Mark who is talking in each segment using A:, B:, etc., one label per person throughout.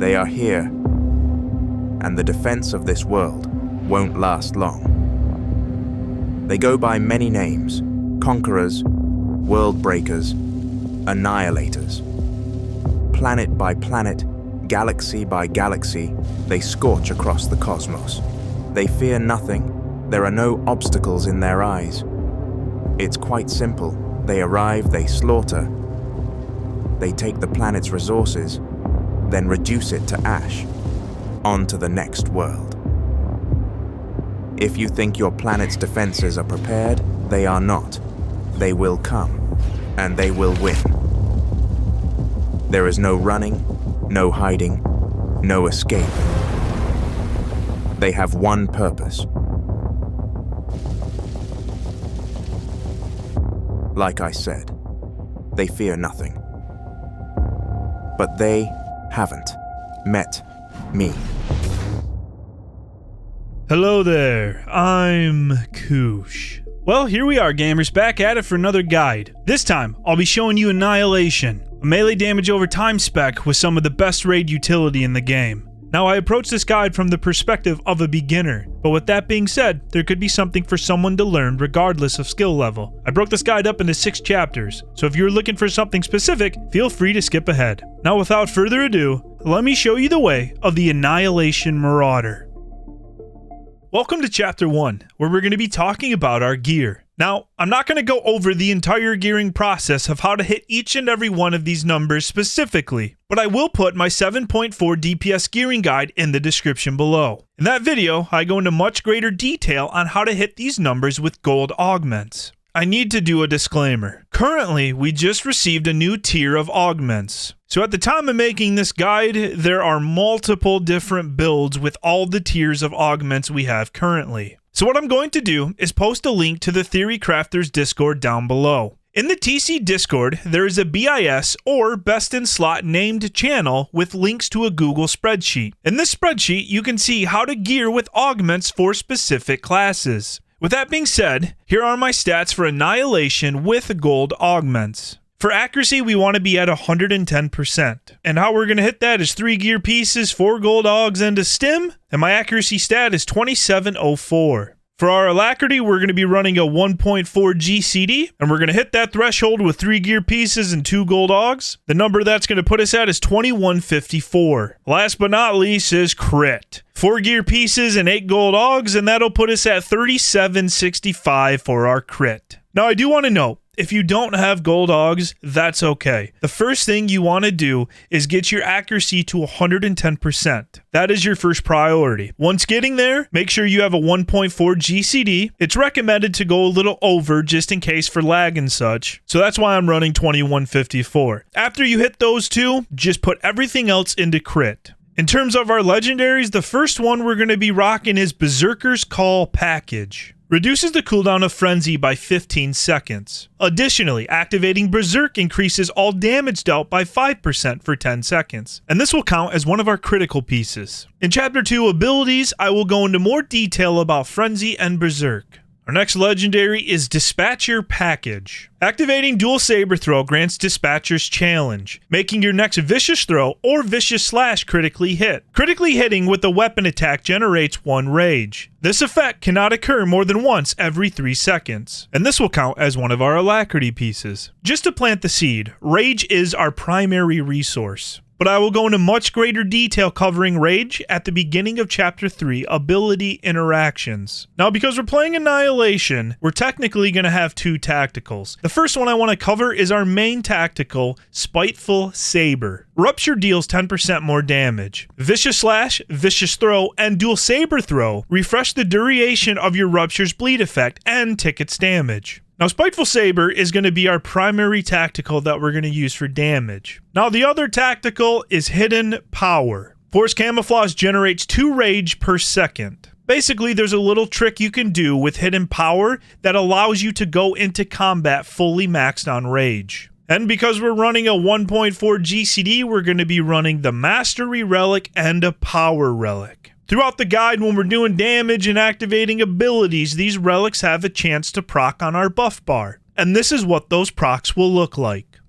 A: They are here, and the defense of this world won't last long. They go by many names: conquerors, world breakers, annihilators. Planet by planet, galaxy by galaxy, they scorch across the cosmos. They fear nothing. There are no obstacles in their eyes. It's quite simple. They arrive, they slaughter. They take the planet's resources, then reduce it to ash. On to the next world. If you think your planet's defenses are prepared, they are not. They will come, and they will win. There is no running, no hiding, no escape. They have one purpose. Like I said, they fear nothing. But they haven't met me.
B: Hello there, I'm Cooosh. Well, here we are, gamers, back at it for another guide. This time, I'll be showing you Annihilation, a melee damage over time spec with some of the best raid utility in the game. Now, I approach this guide from the perspective of a beginner, but with that being said, there could be something for someone to learn regardless of skill level. I broke this guide up into 6 chapters, so if you're looking for something specific, feel free to skip ahead. Now, without further ado, let me show you the way of the Annihilation Marauder. Welcome to Chapter 1, where we're going to be talking about our gear. Now, I'm not going to go over the entire gearing process of how to hit each and every one of these numbers specifically, but I will put my 7.4 DPS gearing guide in the description below. In that video, I go into much greater detail on how to hit these numbers with gold augments. I need to do a disclaimer. Currently, we just received a new tier of augments. So at the time of making this guide, there are multiple different builds with all the tiers of augments we have currently. So what I'm going to do is post a link to the Theory Crafters Discord down below. In the TC Discord, there is a BIS or Best in Slot named channel with links to a Google spreadsheet. In this spreadsheet, you can see how to gear with augments for specific classes. With that being said, here are my stats for Annihilation with gold augments. For accuracy, we want to be at 110%. And how we're going to hit that is 3 gear pieces, 4 gold augs, and a stim. And my accuracy stat is 2704. For our alacrity, we're going to be running a 1.4 GCD, and we're going to hit that threshold with 3 gear pieces and 2 gold augs. The number that's going to put us at is 2154. Last but not least is crit. 4 gear pieces and 8 gold augs, and that'll put us at 3765 for our crit. Now, I do want to note, if you don't have gold augs, that's okay. The first thing you want to do is get your accuracy to 110%. That is your first priority. Once getting there, make sure you have a 1.4 GCD. It's recommended to go a little over just in case for lag and such. So that's why I'm running 2154. After you hit those two, just put everything else into crit. In terms of our legendaries, the first one we're going to be rocking is Berserker's Call Package. Reduces the cooldown of Frenzy by 15 seconds. Additionally, activating Berserk increases all damage dealt by 5% for 10 seconds. And this will count as one of our critical pieces. In Chapter 2 abilities, I will go into more detail about Frenzy and Berserk. Our next legendary is Dispatcher Package. Activating Dual Saber Throw grants Dispatcher's Challenge, making your next Vicious Throw or Vicious Slash critically hit. Critically hitting with a weapon attack generates 1 rage. This effect cannot occur more than once every 3 seconds, and this will count as one of our alacrity pieces. Just to plant the seed, rage is our primary resource. But I will go into much greater detail covering Rage at the beginning of Chapter 3, Ability Interactions. Now, because we're playing Annihilation, we're technically going to have 2 tacticals. The first one I want to cover is our main tactical, Spiteful Saber. Rupture deals 10% more damage. Vicious Slash, Vicious Throw, and Dual Saber Throw refresh the duration of your Rupture's bleed effect and tick its damage. Now, Spiteful Saber is going to be our primary tactical that we're going to use for damage. Now, the other tactical is Hidden Power. Force Camouflage generates 2 rage per second. Basically, there's a little trick you can do with Hidden Power that allows you to go into combat fully maxed on rage. And because we're running a 1.4 GCD, we're going to be running the Mastery Relic and a Power Relic. Throughout the guide, when we're doing damage and activating abilities, these relics have a chance to proc on our buff bar. And this is what those procs will look like.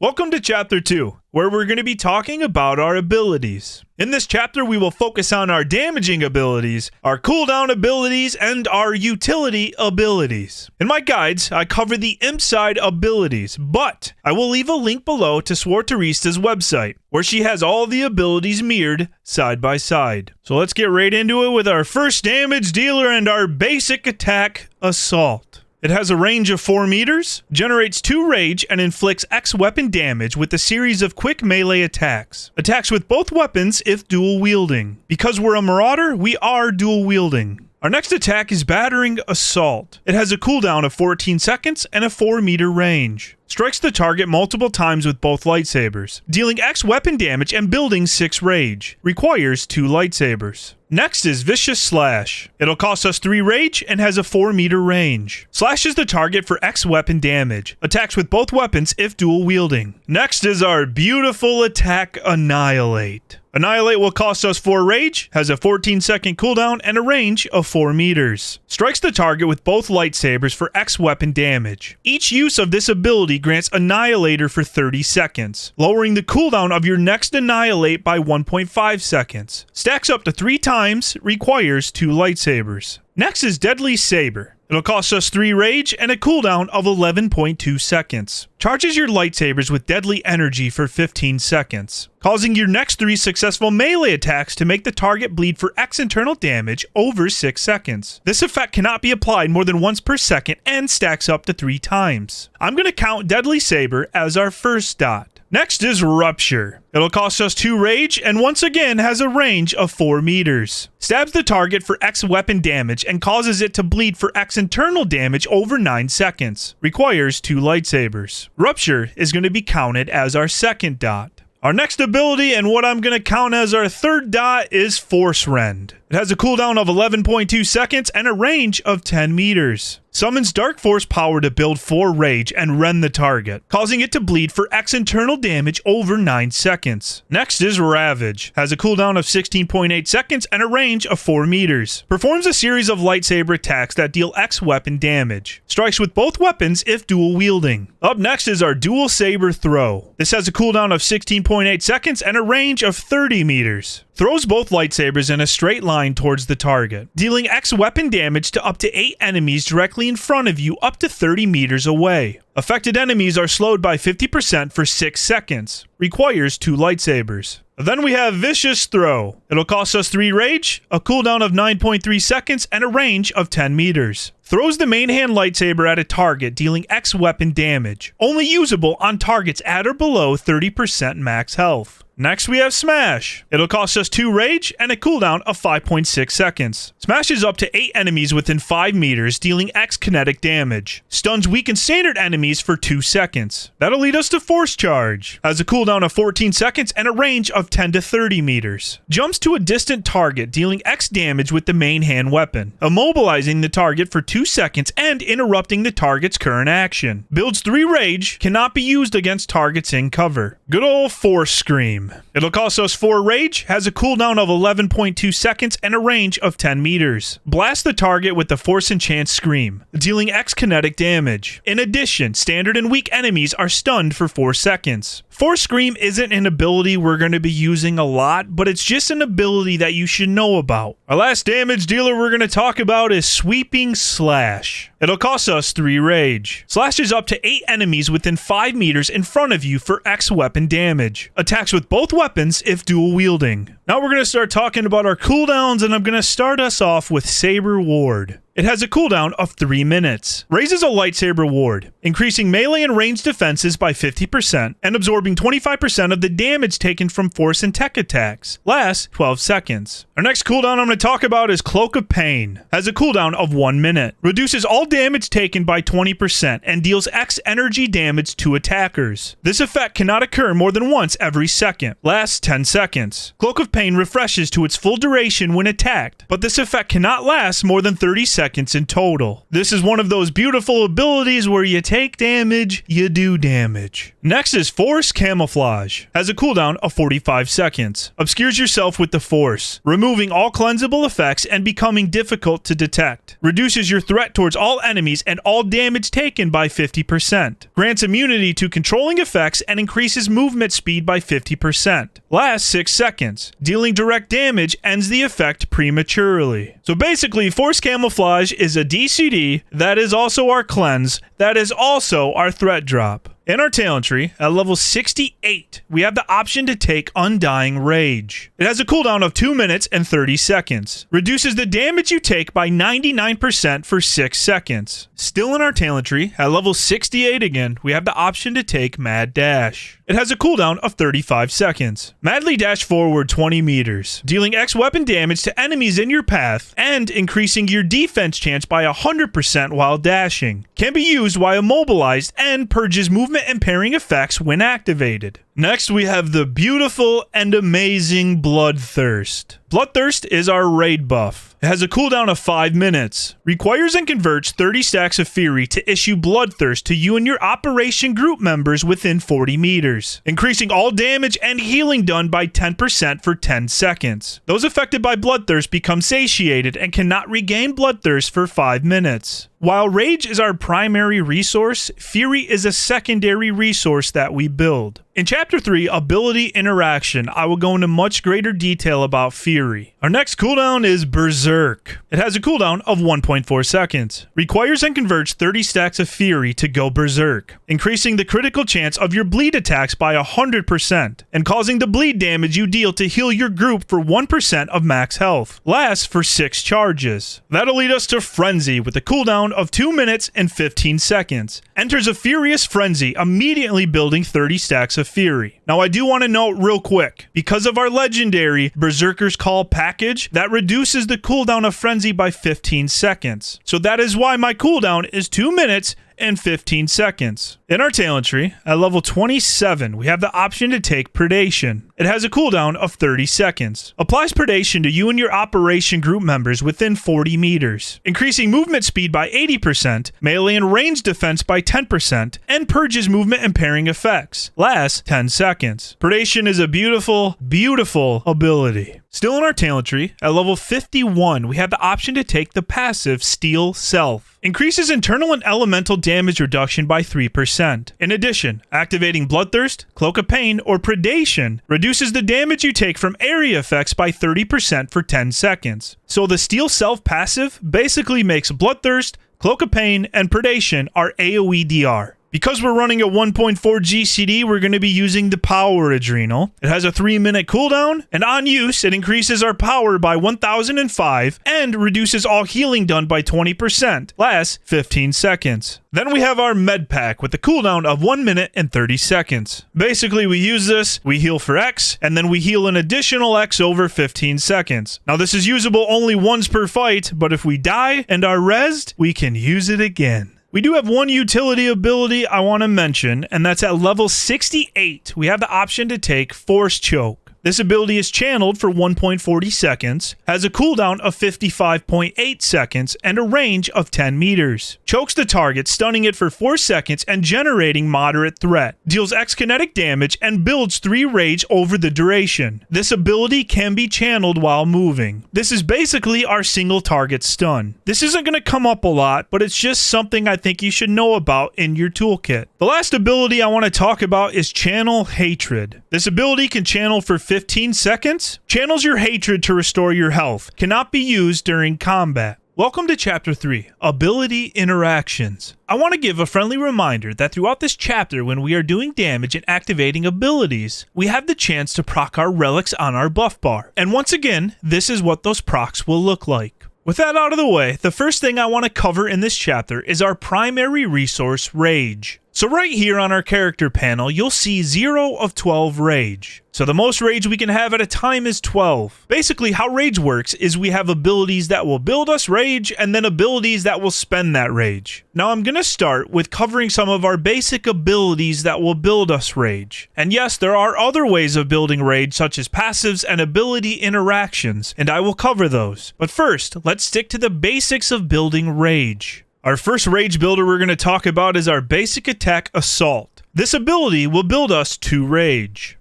B: Welcome to Chapter 2, where we're going to be talking about our abilities. In this chapter, we will focus on our damaging abilities, our cooldown abilities, and our utility abilities. In my guides, I cover the imp side abilities, but I will leave a link below to Swtor's website, where she has all the abilities mirrored side by side. So let's get right into it with our first damage dealer and our basic attack, Assault. It has a range of 4 meters, generates 2 rage, and inflicts X weapon damage with a series of quick melee attacks. Attacks with both weapons if dual wielding. Because we're a marauder, we are dual wielding. Our next attack is Battering Assault. It has a cooldown of 14 seconds and a 4 meter range. Strikes the target multiple times with both lightsabers, dealing X weapon damage and building 6 rage. Requires 2 lightsabers. Next is Vicious Slash. It'll cost us 3 rage and has a 4 meter range. Slashes the target for X weapon damage. Attacks with both weapons if dual wielding. Next is our beautiful attack, Annihilate. Annihilate will cost us 4 rage, has a 14-second cooldown, and a range of 4 meters. Strikes the target with both lightsabers for X weapon damage. Each use of this ability grants Annihilator for 30 seconds, lowering the cooldown of your next Annihilate by 1.5 seconds. Stacks up to 3 times, requires 2 lightsabers. Next is Deadly Saber. It'll cost us 3 rage and a cooldown of 11.2 seconds. Charges your lightsabers with deadly energy for 15 seconds, causing your next 3 successful melee attacks to make the target bleed for X internal damage over 6 seconds. This effect cannot be applied more than once per second and stacks up to 3 times. I'm going to count Deadly Saber as our first dot. Next is Rupture. It'll cost us 2 rage and once again has a range of 4 meters. Stabs the target for X weapon damage and causes it to bleed for X internal damage over 9 seconds. Requires 2 lightsabers. Rupture is going to be counted as our second dot. Our next ability, and what I'm going to count as our third dot, is Force Rend. It has a cooldown of 11.2 seconds and a range of 10 meters. Summons Dark Force power to build 4 rage and rend the target, causing it to bleed for X internal damage over 9 seconds. Next is Ravage. Has a cooldown of 16.8 seconds and a range of 4 meters. Performs a series of lightsaber attacks that deal X weapon damage. Strikes with both weapons if dual wielding. Up next is our Dual Saber Throw. This has a cooldown of 16.8 seconds and a range of 30 meters. Throws both lightsabers in a straight line towards the target, dealing X weapon damage to up to 8 enemies directly in front of you up to 30 meters away. Affected enemies are slowed by 50% for 6 seconds. Requires 2 lightsabers. Then we have Vicious Throw. It'll cost us 3 rage, a cooldown of 9.3 seconds, and a range of 10 meters. Throws the main hand lightsaber at a target, dealing X weapon damage. Only usable on targets at or below 30% max health. Next we have Smash. It'll cost us 2 rage and a cooldown of 5.6 seconds. Smashes up to 8 enemies within 5 meters, dealing X kinetic damage. Stuns weak and standard enemies for 2 seconds. That'll lead us to Force Charge. Has a cooldown of 14 seconds and a range of 10 to 30 meters. Jumps to a distant target, dealing X damage with the main hand weapon, immobilizing the target for 2 seconds and interrupting the target's current action. Builds 3 rage, cannot be used against targets in cover. Good old Force Scream. It'll cost us 4 rage, has a cooldown of 11.2 seconds and a range of 10 meters. Blast the target with the Force Enchant Scream, dealing X kinetic damage. In addition, standard and weak enemies are stunned for 4 seconds. Force Scream isn't an ability we're going to be using a lot, but it's just an ability that you should know about. Our last damage dealer we're going to talk about is Sweeping Slash. It'll cost us 3 rage. Slashes up to 8 enemies within 5 meters in front of you for X weapon damage. Attacks with both weapons if dual wielding. Now we're going to start talking about our cooldowns, and I'm going to start us off with Saber Ward. It has a cooldown of 3 minutes. Raises a lightsaber ward, increasing melee and ranged defenses by 50% and absorbing 25% of the damage taken from force and tech attacks. Lasts 12 seconds. Our next cooldown I'm going to talk about is Cloak of Pain. Has a cooldown of 1 minute. Reduces all damage taken by 20% and deals X energy damage to attackers. This effect cannot occur more than once every second. Lasts 10 seconds. Cloak of Pain refreshes to its full duration when attacked, but this effect cannot last more than 30 seconds in total. This is one of those beautiful abilities where you take damage, you do damage. Next is Force Camouflage. Has a cooldown of 45 seconds. Obscures yourself with the Force, removing all cleansable effects and becoming difficult to detect. Reduces your threat towards all enemies and all damage taken by 50%. Grants immunity to controlling effects and increases movement speed by 50%. Lasts 6 seconds. Dealing direct damage ends the effect prematurely. So basically, Force Camouflage is a DCD that is also our cleanse, that is also our threat drop. In our talent tree, at level 68, we have the option to take Undying Rage. It has a cooldown of 2 minutes and 30 seconds. Reduces the damage you take by 99% for 6 seconds. Still in our talent tree, at level 68 again, we have the option to take Mad Dash. It has a cooldown of 35 seconds. Madly dash forward 20 meters, dealing X weapon damage to enemies in your path and increasing your defense chance by 100% while dashing. Can be used while immobilized and purges movement impairing effects when activated. Next, we have the beautiful and amazing Bloodthirst. Bloodthirst is our raid buff. It has a cooldown of 5 minutes. Requires and converts 30 stacks of Fury to issue Bloodthirst to you and your operation group members within 40 meters. Increasing all damage and healing done by 10% for 10 seconds. Those affected by Bloodthirst become satiated and cannot regain Bloodthirst for 5 minutes. While Rage is our primary resource, Fury is a secondary resource that we build. In Chapter 3, Ability Interaction, I will go into much greater detail about Fury. Our next cooldown is Berserk. It has a cooldown of 1.4 seconds. Requires and converts 30 stacks of Fury to go Berserk, increasing the critical chance of your bleed attacks by 100%, and causing the bleed damage you deal to heal your group for 1% of max health. Lasts for 6 charges. That'll lead us to Frenzy with a cooldown of 2 minutes and 15 seconds. Enters a Furious Frenzy, immediately building 30 stacks of Fury. Now I do want to note real quick, because of our legendary Berserker's Call package, that reduces the cooldown of Frenzy by 15 seconds. So that is why my cooldown is 2 minutes and 15 seconds. In our talent tree, at level 27, we have the option to take Predation. It has a cooldown of 30 seconds. Applies Predation to you and your operation group members within 40 meters, increasing movement speed by 80%, melee and range defense by 10%, and purges movement impairing effects. Lasts 10 seconds. Predation is a beautiful, beautiful ability. Still in our talent tree, at level 51, we have the option to take the passive Steel Self. Increases internal and elemental damage reduction by 3%. In addition, activating Bloodthirst, Cloak of Pain, or Predation reduces the damage you take from area effects by 30% for 10 seconds. So the Steel Self passive basically makes Bloodthirst, Cloak of Pain, and Predation our AoE DR. Because we're running a 1.4 GCD, we're going to be using the Power Adrenal. It has a 3-minute cooldown, and on use, it increases our power by 1005 and reduces all healing done by 20%. Lasts 15 seconds. Then we have our Med Pack with a cooldown of 1 minute and 30 seconds. Basically, we use this, we heal for X, and then we heal an additional X over 15 seconds. Now, this is usable only once per fight, but if we die and are rezzed, we can use it again. We do have one utility ability I want to mention, and that's at level 68. We have the option to take Force Choke. This ability is channeled for 1.40 seconds, has a cooldown of 55.8 seconds, and a range of 10 meters. Chokes the target, stunning it for 4 seconds and generating moderate threat. Deals X kinetic damage and builds 3 rage over the duration. This ability can be channeled while moving. This is basically our single target stun. This isn't going to come up a lot, but it's just something I think you should know about in your toolkit. The last ability I want to talk about is Channel Hatred. This ability can channel for 15 seconds. Channels your hatred to restore your health. Cannot be used during combat. Welcome to Chapter 3, Ability Interactions. I want to give a friendly reminder that throughout this chapter, when we are doing damage and activating abilities, we have the chance to proc our relics on our buff bar. And once again, this is what those procs will look like. With that out of the way, the first thing I want to cover in this chapter is our primary resource, Rage. So right here on our character panel, you'll see 0 of 12 rage. So the most rage we can have at a time is 12. Basically, how rage works is we have abilities that will build us rage and then abilities that will spend that rage. Now I'm going to start with covering some of our basic abilities that will build us rage. And yes, there are other ways of building rage such as passives and ability interactions, and I will cover those. But first, let's stick to the basics of building rage. Our first rage builder we're going to talk about is our basic attack Assault. This ability will build us 2 rage.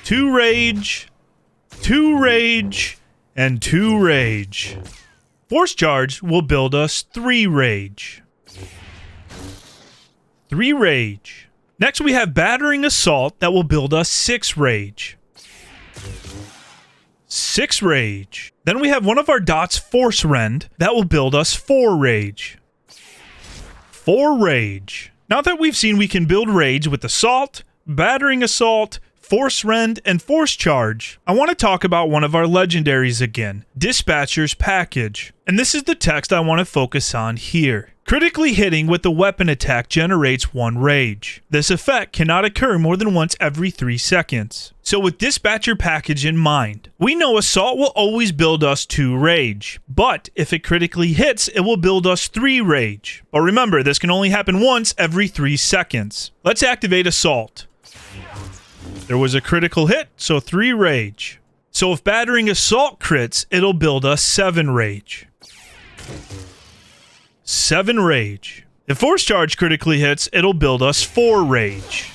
B: 2 rage, 2 rage, and 2 rage. Force Charge will build us 3 rage. 3 rage. Next we have Battering Assault that will build us 6 rage. 6 rage. Then we have one of our dots, Force Rend, that will build us 4 rage. 4 rage. Now that we've seen we can build rage with Assault, Battering Assault, Force Rend, and Force Charge, I want to talk about one of our legendaries again, Dispatcher's Package. And this is the text I want to focus on here. Critically hitting with the weapon attack generates 1 rage. This effect cannot occur more than once every 3 seconds. So with Dispatcher Package in mind, we know Assault will always build us 2 rage, but if it critically hits, it will build us 3 rage. But remember, this can only happen once every 3 seconds. Let's activate Assault. There was a critical hit, so 3 rage. So if Battering Assault crits, it'll build us 7 rage. 7 rage. If Force Charge critically hits, it'll build us 4 rage.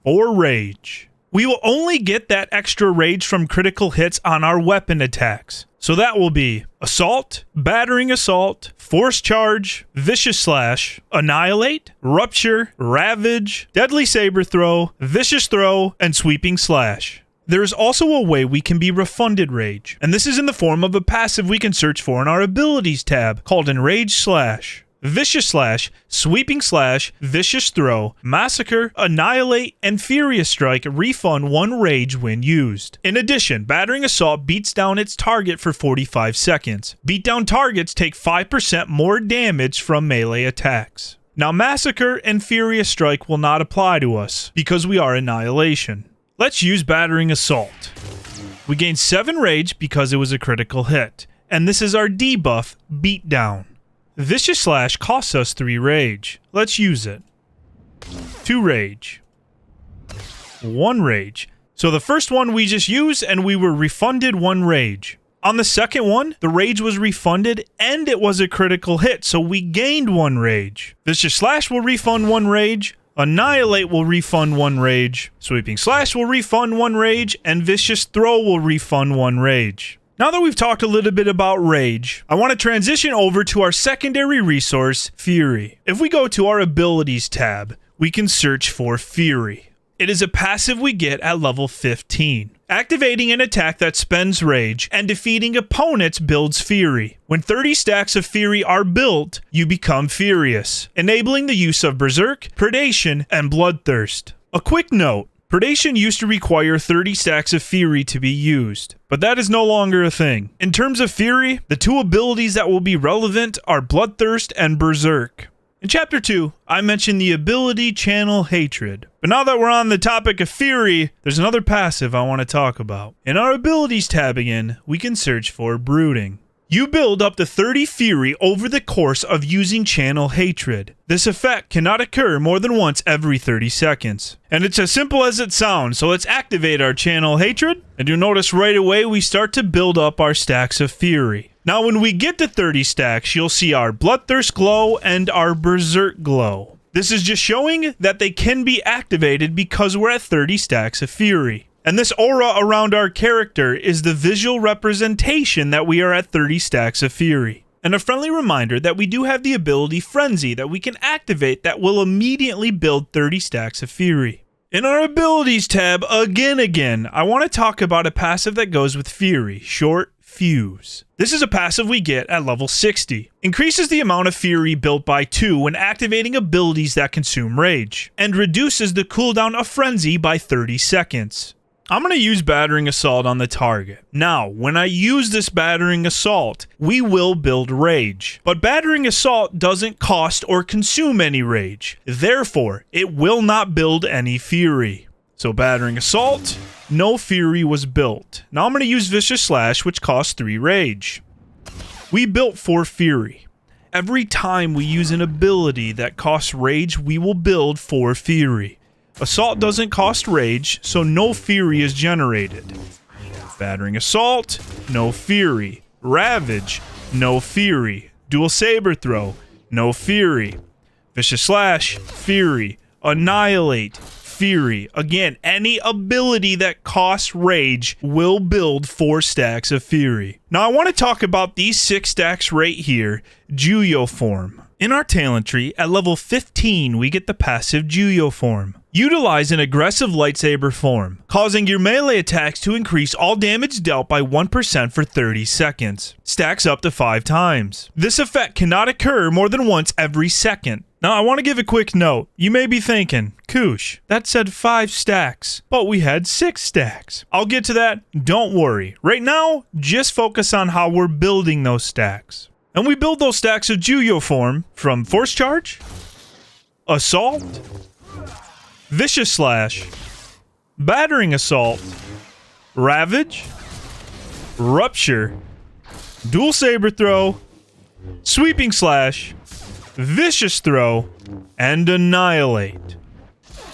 B: 4 rage. We will only get that extra rage from critical hits on our weapon attacks. So that will be Assault, Battering Assault, Force Charge, Vicious Slash, Annihilate, Rupture, Ravage, Deadly Saber Throw, Vicious Throw, and Sweeping Slash. There is also a way we can be refunded rage, and this is in the form of a passive we can search for in our Abilities tab called Enrage Slash. Vicious Slash, Sweeping Slash, Vicious Throw, Massacre, Annihilate, and Furious Strike refund 1 rage when used. In addition, Battering Assault beats down its target for 45 seconds. Beatdown targets take 5% more damage from melee attacks. Now Massacre and Furious Strike will not apply to us, because we are Annihilation. Let's use Battering Assault. We gain 7 rage because it was a critical hit, and this is our debuff, Beatdown. Vicious Slash costs us 3 rage. Let's use it. 2 rage. 1 rage. So the first one we just used and we were refunded 1 rage. On the second one, the rage was refunded and it was a critical hit, so we gained 1 rage. Vicious Slash will refund 1 rage. Annihilate will refund 1 rage. Sweeping Slash will refund 1 rage. And Vicious Throw will refund 1 rage. Now that we've talked a little bit about rage, I want to transition over to our secondary resource, Fury. If we go to our Abilities tab, we can search for Fury. It is a passive we get at level 15. Activating an attack that spends rage and defeating opponents builds Fury. When 30 stacks of Fury are built, you become Furious, enabling the use of Berserk, Predation, and Bloodthirst. A quick note. Predation used to require 30 stacks of Fury to be used, but that is no longer a thing. In terms of Fury, the 2 abilities that will be relevant are Bloodthirst and Berserk. In Chapter 2, I mentioned the ability Channel Hatred. But now that we're on the topic of Fury, there's another passive I want to talk about. In our Abilities tab again, we can search for Brooding. You build up to 30 Fury over the course of using Channel Hatred. This effect cannot occur more than once every 30 seconds. And it's as simple as it sounds, so let's activate our Channel Hatred. And you'll notice right away we start to build up our stacks of Fury. Now when we get to 30 stacks, you'll see our Bloodthirst glow and our Berserk glow. This is just showing that they can be activated because we're at 30 stacks of Fury. And this aura around our character is the visual representation that we are at 30 stacks of Fury. And a friendly reminder that we do have the ability Frenzy that we can activate that will immediately build 30 stacks of Fury. In our Abilities tab, again, I want to talk about a passive that goes with Fury, short Fuse. This is a passive we get at level 60. Increases the amount of Fury built by 2 when activating abilities that consume rage, and reduces the cooldown of Frenzy by 30 seconds. I'm going to use Battering Assault on the target. Now, when I use this Battering Assault, we will build Rage. But Battering Assault doesn't cost or consume any Rage. Therefore, it will not build any Fury. So Battering Assault, no Fury was built. Now I'm going to use Vicious Slash, which costs 3 Rage. We built 4 Fury. Every time we use an ability that costs Rage, we will build 4 Fury. Assault doesn't cost Rage, so no Fury is generated. Battering Assault, no Fury. Ravage, no Fury. Dual Saber Throw, no Fury. Vicious Slash, Fury. Annihilate, Fury. Again, any ability that costs Rage will build 4 stacks of Fury. Now I want to talk about these 6 stacks right here. Juyo Form. In our talent tree, at level 15, we get the passive Juyo Form. Utilize an aggressive lightsaber form, causing your melee attacks to increase all damage dealt by 1% for 30 seconds. Stacks up to 5 times. This effect cannot occur more than once every second. Now, I want to give a quick note. You may be thinking, Cooosh, that said 5 stacks, but we had 6 stacks. I'll get to that, don't worry. Right now, just focus on how we're building those stacks. And we build those stacks of Juyo Form from Force Charge, Assault, Vicious Slash, Battering Assault, Ravage, Rupture, Dual Saber Throw, Sweeping Slash, Vicious Throw, and Annihilate.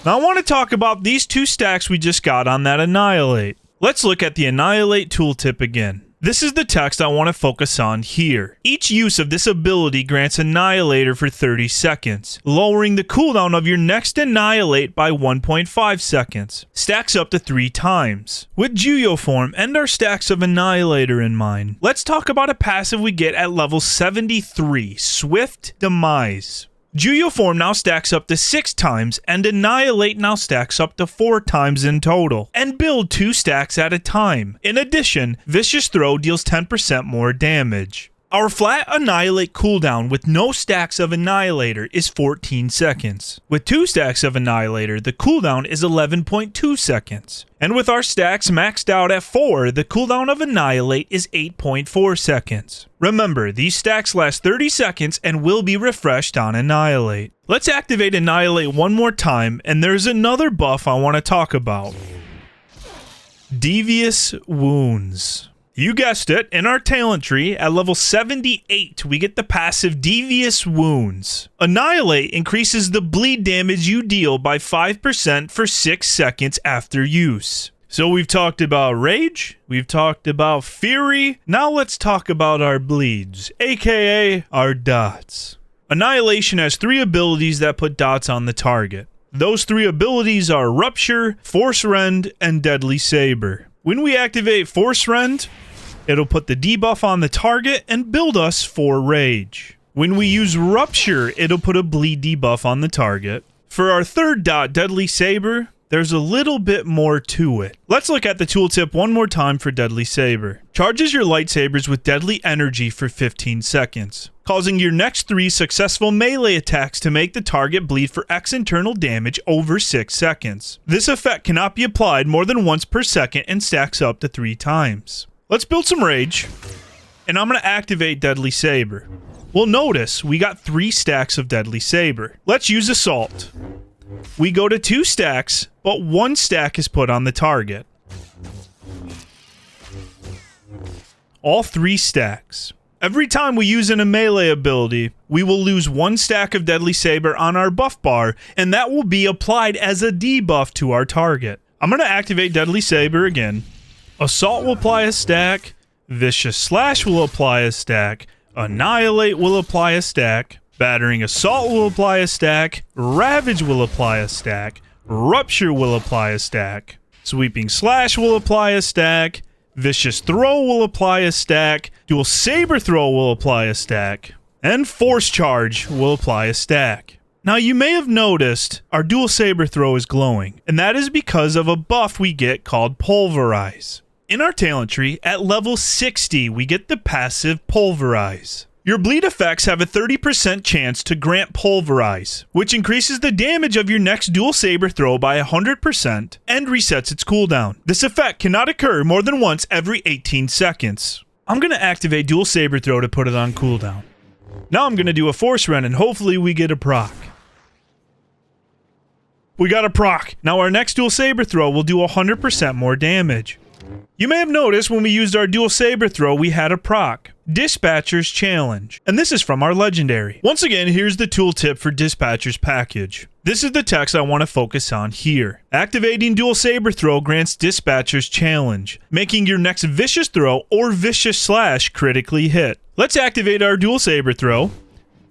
B: Now I want to talk about these 2 stacks we just got on that Annihilate. Let's look at the Annihilate tooltip again. This is the text I want to focus on here. Each use of this ability grants Annihilator for 30 seconds, lowering the cooldown of your next Annihilate by 1.5 seconds. Stacks up to 3 times. With Juyo Form and our stacks of Annihilator in mind, let's talk about a passive we get at level 73, Swift Demise. Juyo Form now stacks up to 6 times, and Annihilate now stacks up to 4 times in total, and build 2 stacks at a time. In addition, Vicious Throw deals 10% more damage. Our flat Annihilate cooldown with no stacks of Annihilator is 14 seconds. With 2 stacks of Annihilator, the cooldown is 11.2 seconds. And with our stacks maxed out at 4, the cooldown of Annihilate is 8.4 seconds. Remember, these stacks last 30 seconds and will be refreshed on Annihilate. Let's activate Annihilate one more time, and there's another buff I want to talk about. Devious Wounds. You guessed it, in our talent tree, at level 78, we get the passive Devious Wounds. Annihilate increases the bleed damage you deal by 5% for 6 seconds after use. So we've talked about Rage, we've talked about Fury, now let's talk about our bleeds, aka our dots. Annihilation has 3 abilities that put dots on the target. Those 3 abilities are Rupture, Force Rend, and Deadly Saber. When we activate Force Rend, it'll put the debuff on the target and build us 4 Rage. When we use Rupture, it'll put a bleed debuff on the target. For our 3rd dot, Deadly Saber, there's a little bit more to it. Let's look at the tooltip one more time for Deadly Saber. Charges your lightsabers with deadly energy for 15 seconds, causing your next 3 successful melee attacks to make the target bleed for X internal damage over 6 seconds. This effect cannot be applied more than once per second and stacks up to 3 times. Let's build some Rage, and I'm going to activate Deadly Saber. Well, notice we got 3 stacks of Deadly Saber. Let's use Assault. We go to 2 stacks, but 1 stack is put on the target. All 3 stacks. Every time we use a melee ability, we will lose 1 stack of Deadly Saber on our buff bar, and that will be applied as a debuff to our target. I'm going to activate Deadly Saber again. Assault will apply a stack, Vicious Slash will apply a stack, Annihilate will apply a stack, Battering Assault will apply a stack, Ravage will apply a stack, Rupture will apply a stack, Sweeping Slash will apply a stack, Vicious Throw will apply a stack, Dual Saber Throw will apply a stack, and Force Charge will apply a stack. Now you may have noticed our Dual Saber Throw is glowing, and that is because of a buff we get called Pulverize. In our talent tree, at level 60, we get the passive Pulverize. Your bleed effects have a 30% chance to grant Pulverize, which increases the damage of your next dual saber throw by 100% and resets its cooldown. This effect cannot occur more than once every 18 seconds. I'm going to activate dual saber throw to put it on cooldown. Now I'm going to do a force rend and hopefully we get a proc. We got a proc. Now our next dual saber throw will do 100% more damage. You may have noticed when we used our dual saber throw we had a proc. Dispatcher's Challenge. And this is from our legendary. Once again, here's the tooltip for Dispatcher's package. This is the text I want to focus on here. Activating dual saber throw grants Dispatcher's Challenge, making your next vicious throw or vicious slash critically hit. Let's activate our dual saber throw.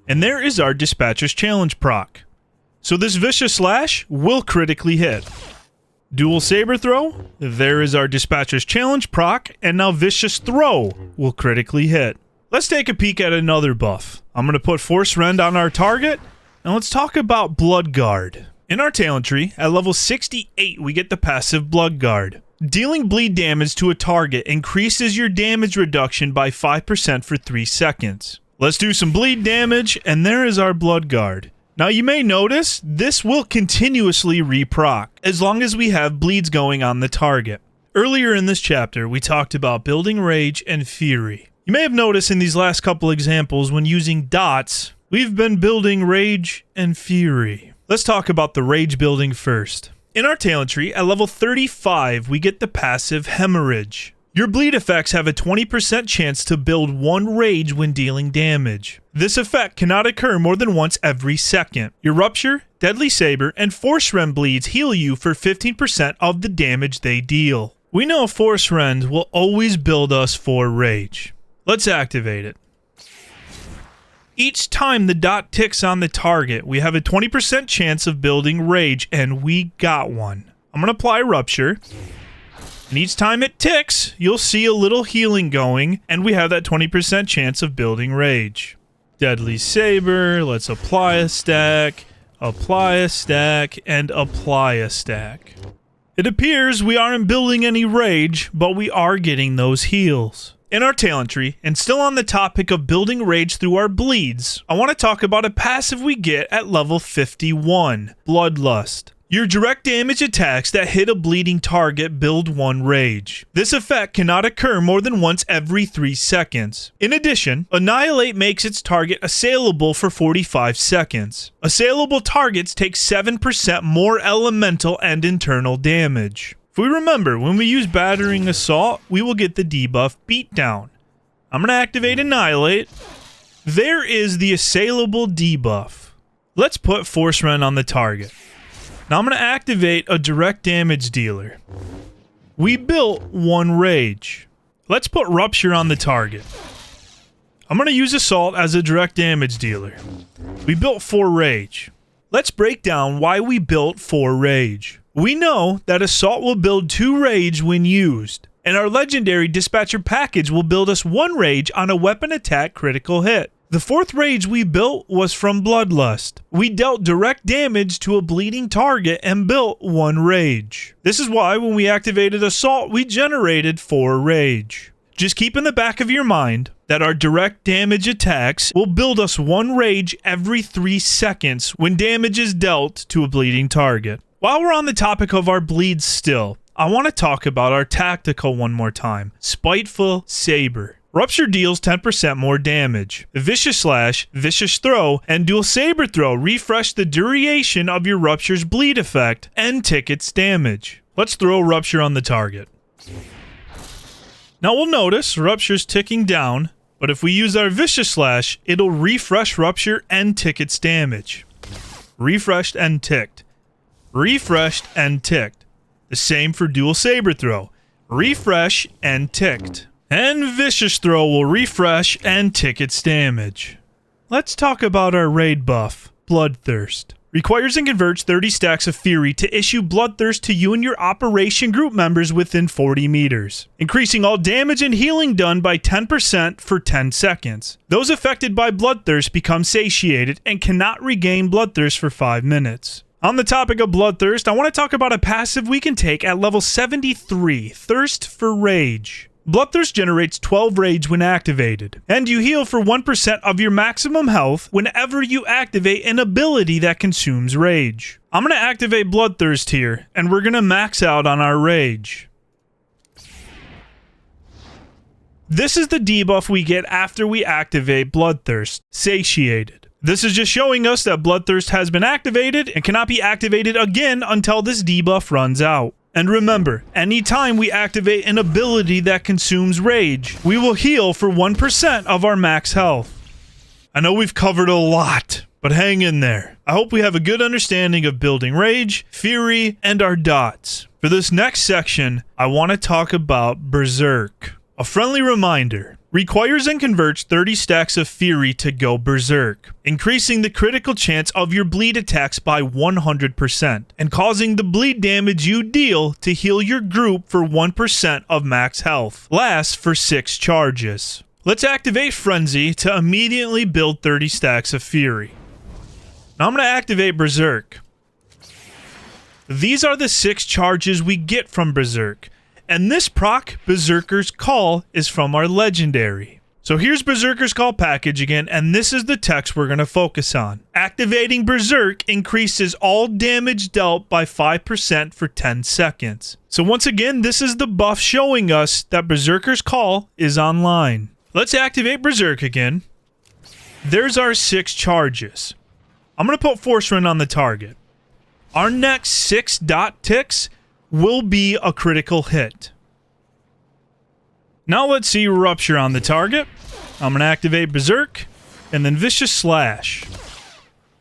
B: And there is our Dispatcher's Challenge proc. So this vicious slash will critically hit. Dual saber throw, there is our Dispatcher's Challenge proc, and now vicious throw will critically hit. Let's take a peek at another buff. I'm going to put force rend on our target, and let's talk about Blood Guard. In our talent tree, at level 68 we get the passive Blood Guard. Dealing bleed damage to a target increases your damage reduction by 5% for 3 seconds. Let's do some bleed damage, and there is our Blood Guard. Now you may notice, this will continuously re-proc, as long as we have bleeds going on the target. Earlier in this chapter, we talked about building Rage and Fury. You may have noticed in these last couple examples, when using dots, we've been building Rage and Fury. Let's talk about the Rage building first. In our talent tree, at level 35, we get the passive Hemorrhage. Your bleed effects have a 20% chance to build 1 rage when dealing damage. This effect cannot occur more than once every second. Your Rupture, Deadly Saber, and Force Rend bleeds heal you for 15% of the damage they deal. We know Force Rend will always build us 4 rage. Let's activate it. Each time the dot ticks on the target, we have a 20% chance of building rage, and we got one. I'm going to apply Rupture. And each time it ticks, you'll see a little healing going, and we have that 20% chance of building rage. Deadly Saber, let's apply a stack, and apply a stack. It appears we aren't building any rage, but we are getting those heals. In our talent tree, and still on the topic of building rage through our bleeds, I want to talk about a passive we get at level 51, Bloodlust. Your direct damage attacks that hit a bleeding target build 1 rage. This effect cannot occur more than once every 3 seconds. In addition, Annihilate makes its target assailable for 45 seconds. Assailable targets take 7% more elemental and internal damage. If we remember, when we use Battering Assault, we will get the debuff Beatdown. I'm going to activate Annihilate. There is the assailable debuff. Let's put Force Rend on the target. Now I'm going to activate a direct damage dealer. We built 1 rage. Let's put Rupture on the target. I'm going to use Assault as a direct damage dealer. We built 4 rage. Let's break down why we built 4 rage. We know that Assault will build 2 rage when used, and our legendary Dispatcher package will build us 1 rage on a weapon attack critical hit. The 4th rage we built was from Bloodlust. We dealt direct damage to a bleeding target and built 1 rage. This is why when we activated Assault, we generated 4 rage. Just keep in the back of your mind that our direct damage attacks will build us 1 rage every 3 seconds when damage is dealt to a bleeding target. While we're on the topic of our bleeds still, I want to talk about our tactical one more time, Spiteful Saber. Rupture deals 10% more damage. Vicious Slash, Vicious Throw, and Dual Saber Throw refresh the duration of your Rupture's bleed effect and tick its damage. Let's throw Rupture on the target. Now we'll notice Rupture's ticking down, but if we use our Vicious Slash, it'll refresh Rupture and tick its damage. Refreshed and ticked. Refreshed and ticked. The same for Dual Saber Throw. Refresh and ticked. And Vicious Throw will refresh and tick its damage. Let's talk about our raid buff, Bloodthirst. Requires and converts 30 stacks of Fury to issue Bloodthirst to you and your Operation group members within 40 meters, increasing all damage and healing done by 10% for 10 seconds. Those affected by Bloodthirst become satiated and cannot regain Bloodthirst for 5 minutes. On the topic of Bloodthirst, I want to talk about a passive we can take at level 73, Thirst for Rage. Bloodthirst generates 12 rage when activated, and you heal for 1% of your maximum health whenever you activate an ability that consumes rage. I'm going to activate Bloodthirst here, and we're going to max out on our rage. This is the debuff we get after we activate Bloodthirst, Satiated. This is just showing us that Bloodthirst has been activated and cannot be activated again until this debuff runs out. And remember, anytime we activate an ability that consumes rage, we will heal for 1% of our max health. I know we've covered a lot, but hang in there. I hope we have a good understanding of building rage, fury, and our dots. For this next section, I want to talk about Berserk. A friendly reminder. Requires and converts 30 stacks of Fury to go Berserk, increasing the critical chance of your bleed attacks by 100%, and causing the bleed damage you deal to heal your group for 1% of max health. Lasts for 6 charges. Let's activate Frenzy to immediately build 30 stacks of Fury. Now I'm going to activate Berserk. These are the 6 charges we get from Berserk. And this proc, Berserker's Call, is from our legendary. So here's Berserker's Call package again, and this is the text we're going to focus on. Activating Berserk increases all damage dealt by 5% for 10 seconds. So once again, this is the buff showing us that Berserker's Call is online. Let's activate Berserk again. There's our 6 charges. I'm going to put Force Rend on the target. Our next 6 dot ticks will be a critical hit. Now let's see Rupture on the target. I'm going to activate Berserk, and then Vicious Slash.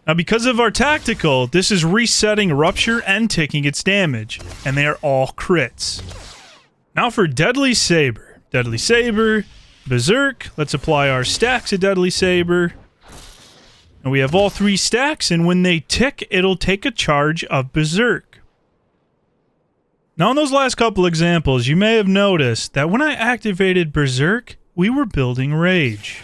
B: Now because of our tactical, this is resetting Rupture and taking its damage, and they are all crits. Now for Deadly Saber. Deadly Saber, Berserk, let's apply our stacks of Deadly Saber. And we have all 3 stacks, and when they tick, it'll take a charge of Berserk. Now in those last couple examples, you may have noticed that when I activated Berserk, we were building Rage.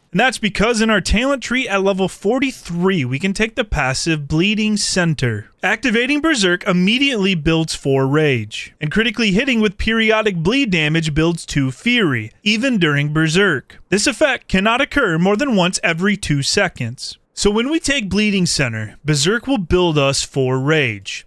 B: And that's because in our talent tree at level 43, we can take the passive Bleeding Center. Activating Berserk immediately builds 4 Rage, and critically hitting with periodic bleed damage builds 2 Fury, even during Berserk. This effect cannot occur more than once every 2 seconds. So when we take Bleeding Center, Berserk will build us 4 Rage.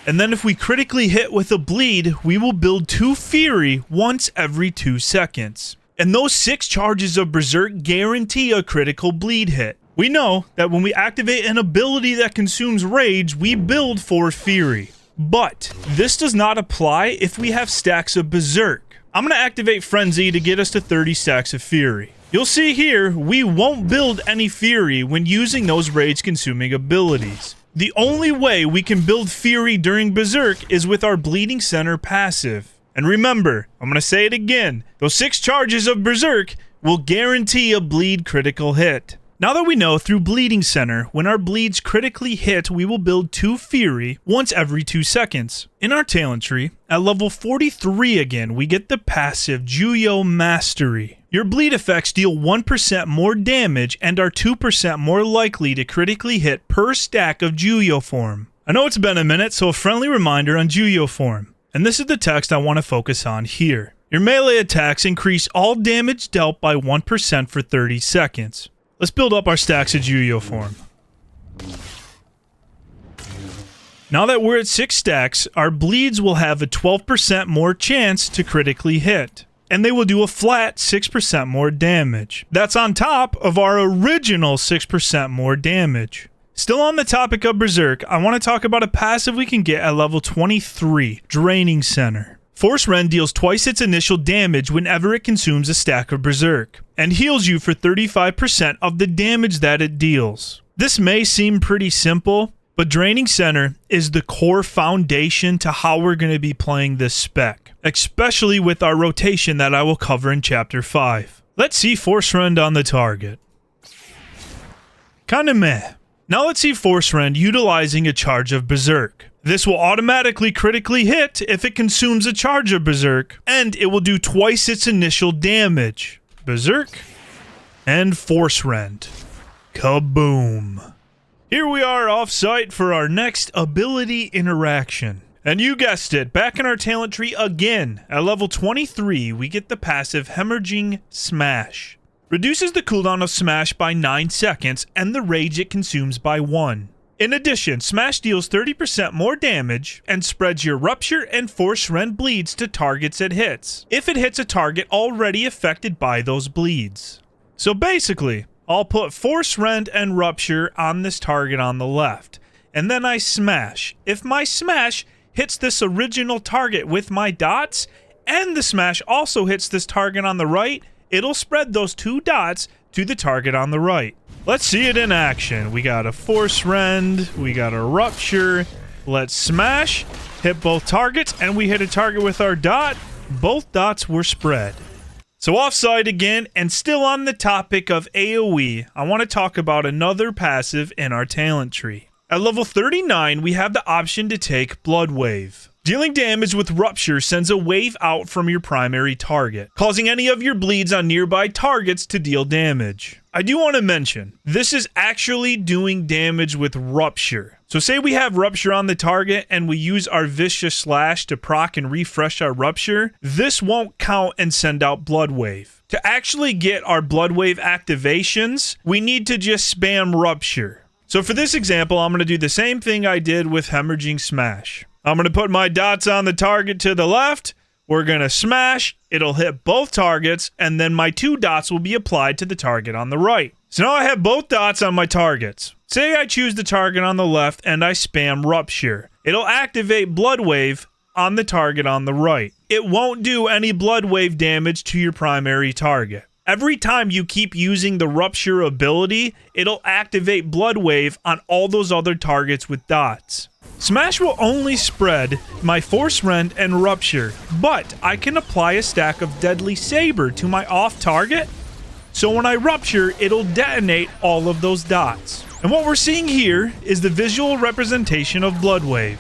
B: And then if we critically hit with a bleed, we will build 2 Fury once every 2 seconds. And those 6 charges of Berserk guarantee a critical bleed hit. We know that when we activate an ability that consumes rage, we build 4 Fury. But this does not apply if we have stacks of Berserk. I'm going to activate Frenzy to get us to 30 stacks of Fury. You'll see here, we won't build any Fury when using those rage-consuming abilities. The only way we can build Fury during Berserk is with our Bleeding Center passive. And remember, I'm going to say it again, those 6 charges of Berserk will guarantee a bleed critical hit. Now that we know through Bleeding Center, when our bleeds critically hit, we will build 2 Fury once every 2 seconds. In our talent tree, at level 43 again, we get the passive Juyo Mastery. Your bleed effects deal 1% more damage and are 2% more likely to critically hit per stack of Juyo form. I know it's been a minute, so a friendly reminder on Juyo form. And this is the text I want to focus on here. Your melee attacks increase all damage dealt by 1% for 30 seconds. Let's build up our stacks of Juyo form. Now that we're at 6 stacks, our bleeds will have a 12% more chance to critically hit. And they will do a flat 6% more damage. That's on top of our original 6% more damage. Still on the topic of Berserk, I want to talk about a passive we can get at level 23, Draining Center. Force Rend deals twice its initial damage whenever it consumes a stack of Berserk, and heals you for 35% of the damage that it deals. This may seem pretty simple, but Draining Center is the core foundation to how we're going to be playing this spec, especially with our rotation that I will cover in Chapter 5. Let's see Force Rend on the target. Kinda meh. Now let's see Force Rend utilizing a charge of Berserk. This will automatically critically hit if it consumes a charge of Berserk, and it will do twice its initial damage. Berserk and Force Rend. Kaboom. Here we are off-site for our next ability interaction. And you guessed it, back in our talent tree again. At level 23, we get the passive Hemorrhaging Smash. Reduces the cooldown of Smash by 9 seconds and the rage it consumes by 1. In addition, Smash deals 30% more damage and spreads your Rupture and Force Rend bleeds to targets it hits, if it hits a target already affected by those bleeds. So basically, I'll put Force Rend and Rupture on this target on the left, and then I smash. If my smash hits this original target with my dots, and the smash also hits this target on the right, it'll spread those 2 dots to the target on the right. Let's see it in action. We got a Force Rend, we got a Rupture. Let's smash, hit both targets, and we hit a target with our dot. Both dots were spread. So offside again, and still on the topic of AoE, I want to talk about another passive in our talent tree. At level 39, we have the option to take Blood Wave. Dealing damage with Rupture sends a wave out from your primary target, causing any of your bleeds on nearby targets to deal damage. I do want to mention, this is actually doing damage with Rupture. So say we have Rupture on the target and we use our Vicious Slash to proc and refresh our Rupture, this won't count and send out Blood Wave. To actually get our Blood Wave activations, we need to just spam Rupture. So for this example, I'm going to do the same thing I did with Hemorrhaging Smash. I'm going to put my dots on the target to the left. We're going to smash. It'll hit both targets, and then my 2 dots will be applied to the target on the right. So now I have both dots on my targets. Say I choose the target on the left and I spam Rupture. It'll activate Blood Wave on the target on the right. It won't do any Blood Wave damage to your primary target. Every time you keep using the Rupture ability, it'll activate Blood Wave on all those other targets with dots. Smash will only spread my Force Rend and Rupture, but I can apply a stack of Deadly Saber to my off target, so when I Rupture, it'll detonate all of those dots. And what we're seeing here is the visual representation of Blood Wave.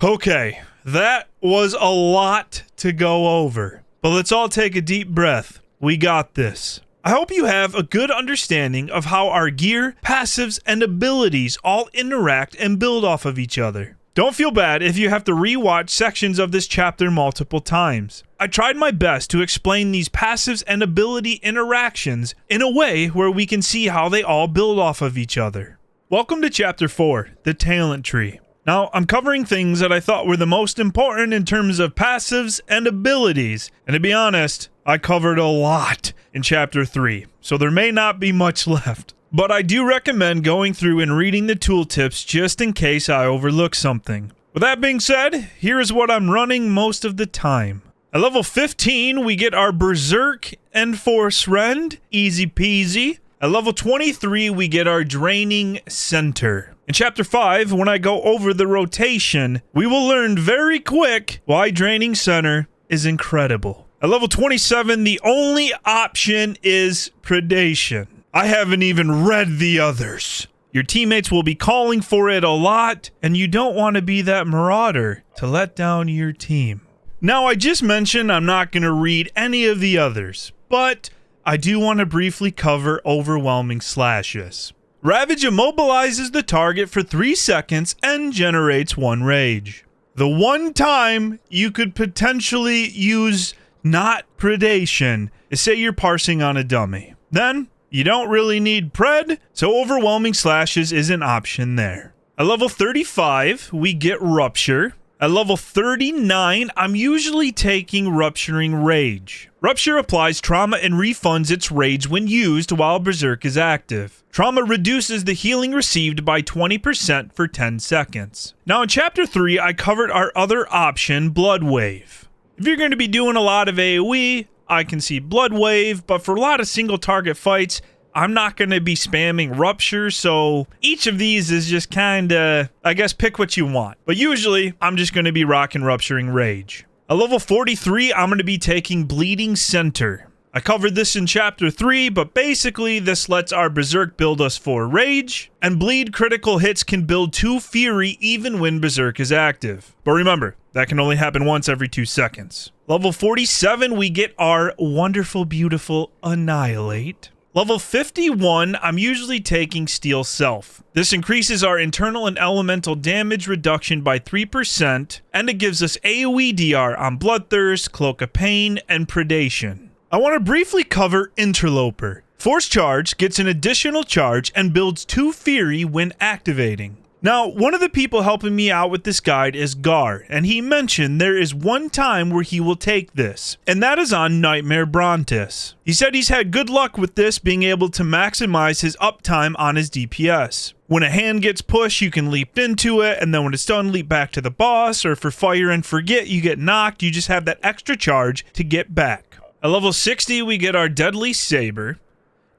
B: Okay, that was a lot to go over, but let's all take a deep breath. We got this. I hope you have a good understanding of how our gear, passives, and abilities all interact and build off of each other. Don't feel bad if you have to rewatch sections of this chapter multiple times. I tried my best to explain these passives and ability interactions in a way where we can see how they all build off of each other. Welcome to Chapter 4, the Talent Tree. Now, I'm covering things that I thought were the most important in terms of passives and abilities, and to be honest, I covered a lot in Chapter 3, so there may not be much left. But I do recommend going through and reading the tooltips just in case I overlook something. With that being said, here is what I'm running most of the time. At level 15, we get our Berserk and Force Rend, easy peasy. At level 23, we get our Draining Center. In Chapter 5, when I go over the rotation, we will learn very quick why Draining Center is incredible. At level 27, the only option is Predation. I haven't even read the others. Your teammates will be calling for it a lot, and you don't want to be that marauder to let down your team. Now, I just mentioned I'm not going to read any of the others, but I do want to briefly cover Overwhelming Slashes. Ravage immobilizes the target for 3 seconds and generates 1 rage. The one time you could potentially use not Predation is say you're parsing on a dummy. Then, you don't really need Pred, so Overwhelming Slashes is an option there. At level 35, we get Rupture. At level 39, I'm usually taking Rupturing Rage. Rupture applies trauma and refunds its rage when used while Berserk is active. Trauma reduces the healing received by 20% for 10 seconds. Now in Chapter 3, I covered our other option, Blood Wave. If you're going to be doing a lot of AoE, I can see Blood Wave, but for a lot of single target fights, I'm not going to be spamming Rupture, so each of these is just kinda, I guess, pick what you want. But usually, I'm just going to be rocking Rupturing Rage. At level 43, I'm going to be taking Bleeding Center. I covered this in Chapter 3, but basically, this lets our Berserk build us 4 Rage, and bleed critical hits can build 2 Fury even when Berserk is active. But remember, that can only happen once every 2 seconds. Level 47, we get our wonderful, beautiful Annihilate. Level 51, I'm usually taking Steel Self. This increases our internal and elemental damage reduction by 3%, and it gives us AoE DR on Bloodthirst, Cloak of Pain, and Predation. I want to briefly cover Interloper. Force Charge gets an additional charge and builds 2 Fury when activating. Now, one of the people helping me out with this guide is Gar, and he mentioned there is one time where he will take this, and that is on Nightmare Brontis. He said he's had good luck with this, being able to maximize his uptime on his DPS. When a hand gets pushed, you can leap into it, and then when it's done, leap back to the boss, or for Fire and Forget, you get knocked, you just have that extra charge to get back. At level 60, we get our Deadly Saber.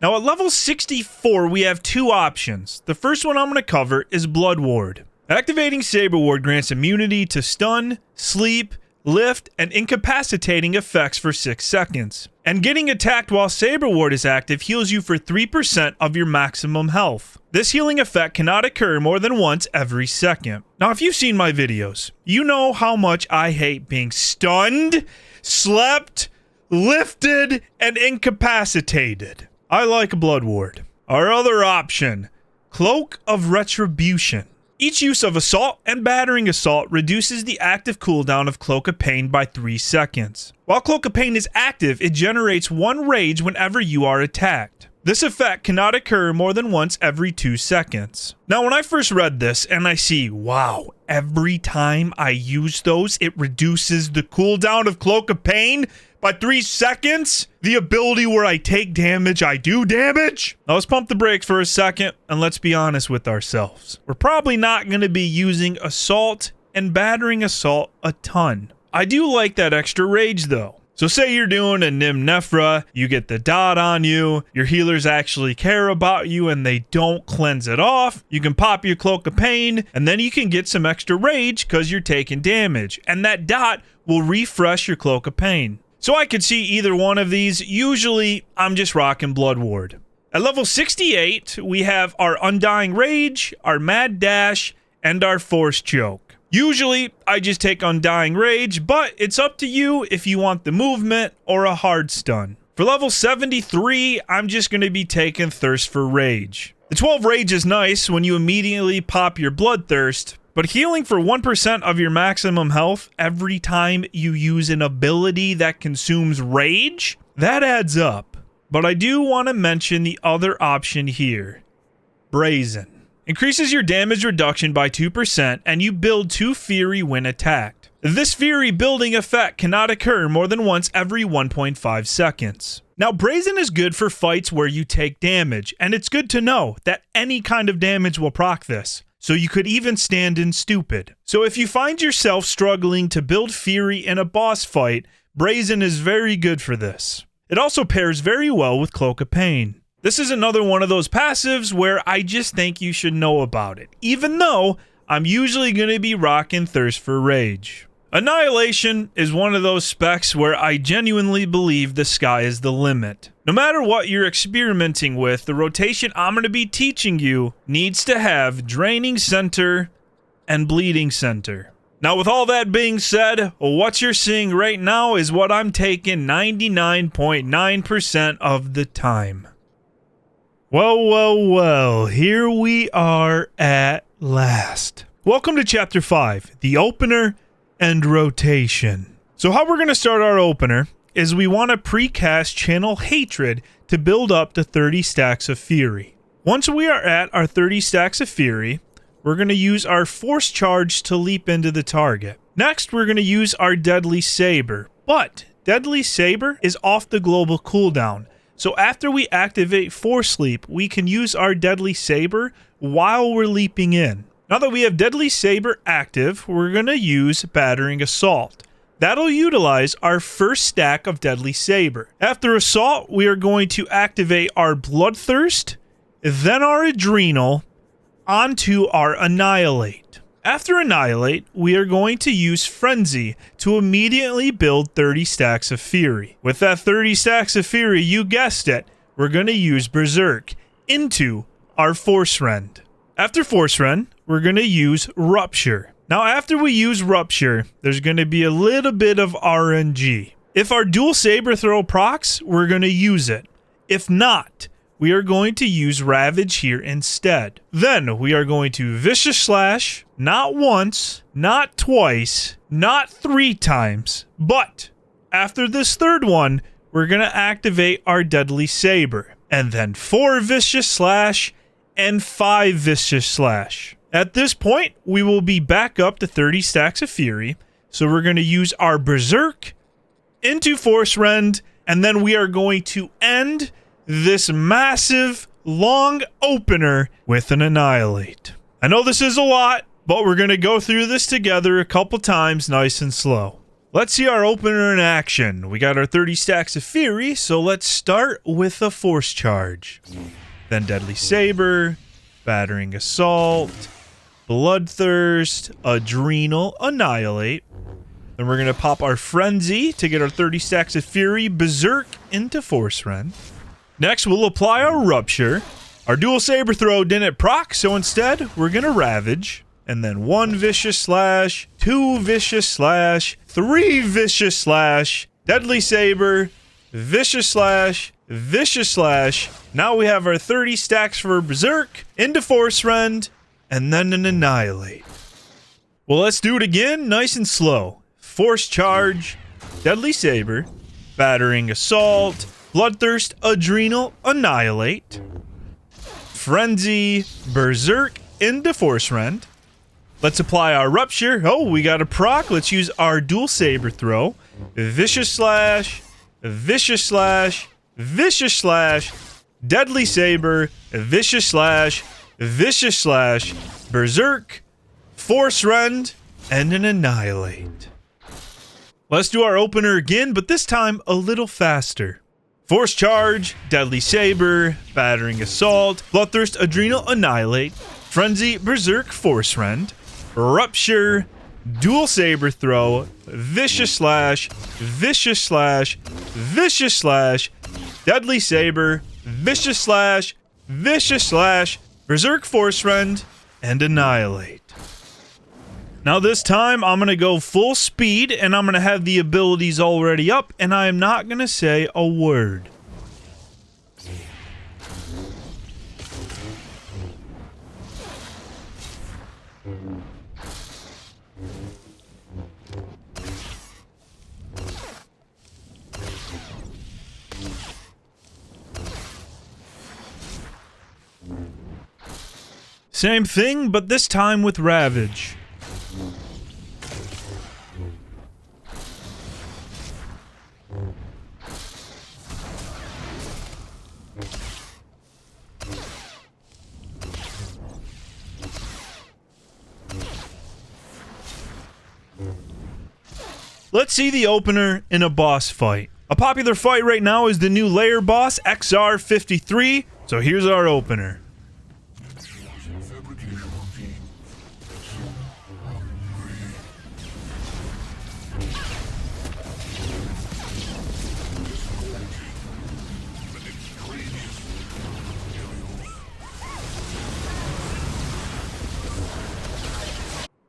B: Now at level 64, we have 2 options. The first one I'm going to cover is Blood Ward. Activating Saber Ward grants immunity to stun, sleep, lift, and incapacitating effects for 6 seconds. And getting attacked while Saber Ward is active heals you for 3% of your maximum health. This healing effect cannot occur more than once every second. Now if you've seen my videos, you know how much I hate being stunned, slept, lifted, and incapacitated. I like Blood Ward. Our other option, Cloak of Retribution. Each use of Assault and Battering Assault reduces the active cooldown of Cloak of Pain by 3 seconds. While Cloak of Pain is active, it generates 1 rage whenever you are attacked. This effect cannot occur more than once every 2 seconds. Now when I first read this and I see, wow, every time I use those, it reduces the cooldown of Cloak of Pain by 3 seconds? The ability where I take damage, I do damage? Now let's pump the brakes for a second and let's be honest with ourselves. We're probably not going to be using Assault and Battering Assault a ton. I do like that extra rage though. So say you're doing a Nim Nephra, you get the dot on you, your healers actually care about you and they don't cleanse it off, you can pop your Cloak of Pain, and then you can get some extra rage because you're taking damage, and that dot will refresh your Cloak of Pain. So I could see either one of these. Usually, I'm just rocking Blood Ward. At level 68, we have our Undying Rage, our Mad Dash, and our Force Choke. Usually, I just take Undying Rage, but it's up to you if you want the movement or a hard stun. For level 73, I'm just going to be taking Thirst for Rage. The 12 Rage is nice when you immediately pop your Bloodthirst, but healing for 1% of your maximum health every time you use an ability that consumes Rage, that adds up. But I do want to mention the other option here, Brazen. Increases your damage reduction by 2% and you build 2 Fury when attacked. This Fury building effect cannot occur more than once every 1.5 seconds. Now Brazen is good for fights where you take damage, and it's good to know that any kind of damage will proc this. So you could even stand in Stupid. So if you find yourself struggling to build Fury in a boss fight, Brazen is very good for this. It also pairs very well with Cloak of Pain. This is another one of those passives where I just think you should know about it, even though I'm usually going to be rocking Thirst for Rage. Annihilation is one of those specs where I genuinely believe the sky is the limit. No matter what you're experimenting with, the rotation I'm going to be teaching you needs to have Draining Center and Bleeding Center. Now with all that being said, what you're seeing right now is what I'm taking 99.9% of the time. Well, here we are at last. Welcome to Chapter 5, the opener and rotation. So how we're going to start our opener is we want to precast Channel Hatred to build up to 30 stacks of Fury. Once we are at our 30 stacks of Fury, we're going to use our Force Charge to leap into the target. Next, we're going to use our Deadly Saber, but Deadly Saber is off the global cooldown. So after we activate Force Leap, we can use our Deadly Saber while we're leaping in. Now that we have Deadly Saber active, we're going to use Battering Assault. That'll utilize our first stack of Deadly Saber. After Assault, we are going to activate our Bloodthirst, then our Adrenal, onto our Annihilate. After Annihilate, we are going to use Frenzy to immediately build 30 stacks of Fury. With that 30 stacks of Fury, you guessed it, we're going to use Berserk into our Force Rend. After Force Rend, we're going to use Rupture. Now after we use Rupture, there's going to be a little bit of RNG. If our Dual Saber Throw procs, we're going to use it. If not, we are going to use Ravage here instead. Then we are going to Vicious Slash, not once, not twice, not 3 times, but after this third one, we're going to activate our Deadly Saber, and then 4 Vicious Slash and 5 Vicious Slash. At this point, we will be back up to 30 stacks of Fury, so we're going to use our Berserk into Force Rend, and then we are going to end this massive, long opener with an Annihilate. I know this is a lot, but we're going to go through this together a couple times nice and slow. Let's see our opener in action. We got our 30 stacks of Fury, so let's start with a Force Charge. Then Deadly Saber, Battering Assault, Bloodthirst, Adrenal, Annihilate. Then we're going to pop our Frenzy to get our 30 stacks of Fury, Berserk into Force Rend. Next, we'll apply our Rupture. Our Dual Saber Throw didn't proc, so instead, we're going to Ravage. And then 1 Vicious Slash, 2 Vicious Slash, 3 Vicious Slash, Deadly Saber, Vicious Slash, Vicious Slash. Now we have our 30 stacks for Berserk, into Force Rend, and then an Annihilate. Well, let's do it again, nice and slow. Force Charge, Deadly Saber, Battering Assault, Bloodthirst, Adrenal, Annihilate, Frenzy, Berserk, into Force Rend. Let's apply our Rupture. Oh, we got a proc. Let's use our Dual Saber Throw. Vicious Slash, Vicious Slash, Vicious Slash, Deadly Saber, Vicious Slash, Vicious Slash, Berserk, Force Rend, and an Annihilate. Let's do our opener again, but this time a little faster. Force Charge, Deadly Saber, Battering Assault, Bloodthirst, Adrenal, Annihilate, Frenzy, Berserk, Force Rend, Rupture, Dual Saber Throw, Vicious Slash, Vicious Slash, Vicious Slash, Deadly Saber, Vicious Slash, Vicious Slash, Berserk, Force Rend, and Annihilate. Now this time, I'm going to go full speed, and I'm going to have the abilities already up, and I am not going to say a word. Same thing, but this time with Ravage. Let's see the opener in a boss fight. A popular fight right now is the new layer boss, XR53, so here's our opener.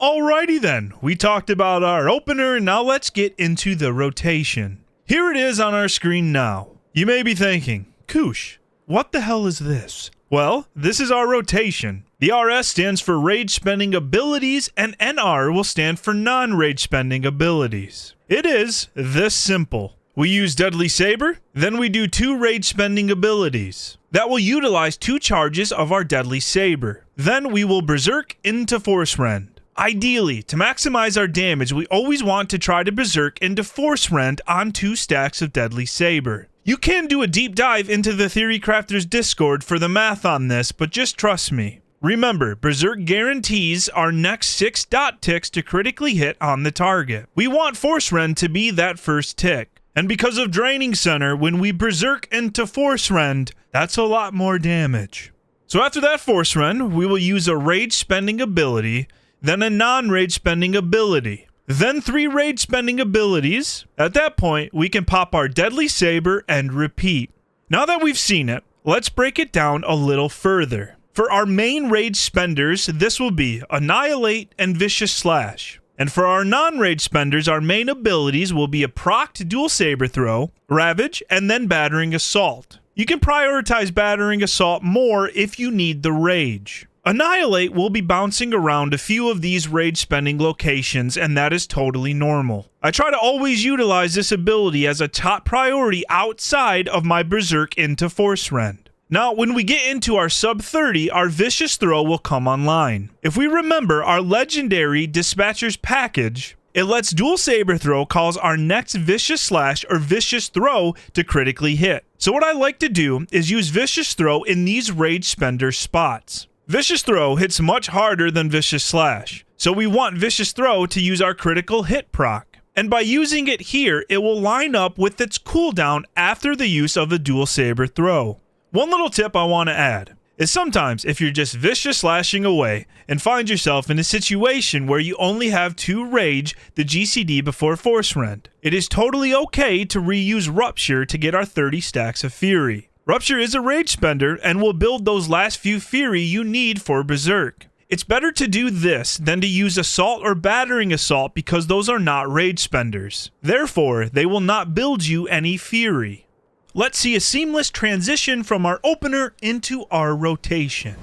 B: Alrighty then, we talked about our opener, and now let's get into the rotation. Here it is on our screen now. You may be thinking, Cooosh, what the hell is this? Well, this is our rotation. The RS stands for Rage Spending Abilities, and NR will stand for Non-Rage Spending Abilities. It is this simple. We use Deadly Saber, then we do 2 Rage Spending Abilities. That will utilize 2 charges of our Deadly Saber. Then we will Berserk into Force Rend. Ideally, to maximize our damage, we always want to try to Berserk into Force Rend on 2 stacks of Deadly Saber. You can do a deep dive into the Theory Crafters Discord for the math on this, but just trust me. Remember, Berserk guarantees our next 6 dot ticks to critically hit on the target. We want Force Rend to be that first tick. And because of Draining Center, when we Berserk into Force Rend, that's a lot more damage. So after that Force Rend, we will use a Rage Spending ability, then a non-rage spending ability, then 3 rage spending abilities. At that point, we can pop our Deadly Saber and repeat. Now that we've seen it, let's break it down a little further. For our main rage spenders, this will be Annihilate and Vicious Slash. And for our non-rage spenders, our main abilities will be a procced Dual Saber Throw, Ravage, and then Battering Assault. You can prioritize Battering Assault more if you need the rage. Annihilate will be bouncing around a few of these rage spending locations, and that is totally normal. I try to always utilize this ability as a top priority outside of my Berserk into Force Rend. Now, when we get into our sub 30, our Vicious Throw will come online. If we remember our legendary Dispatcher's package, it lets Dual Saber Throw cause our next Vicious Slash or Vicious Throw to critically hit. So what I like to do is use Vicious Throw in these rage spender spots. Vicious Throw hits much harder than Vicious Slash, so we want Vicious Throw to use our critical hit proc. And by using it here, it will line up with its cooldown after the use of a Dual Saber Throw. One little tip I want to add is sometimes if you're just Vicious Slashing away and find yourself in a situation where you only have 2 Rage, the GCD before Force Rend, it is totally okay to reuse Rupture to get our 30 stacks of Fury. Rupture is a rage spender and will build those last few Fury you need for Berserk. It's better to do this than to use Assault or Battering Assault because those are not rage spenders. Therefore, they will not build you any Fury. Let's see a seamless transition from our opener into our rotation.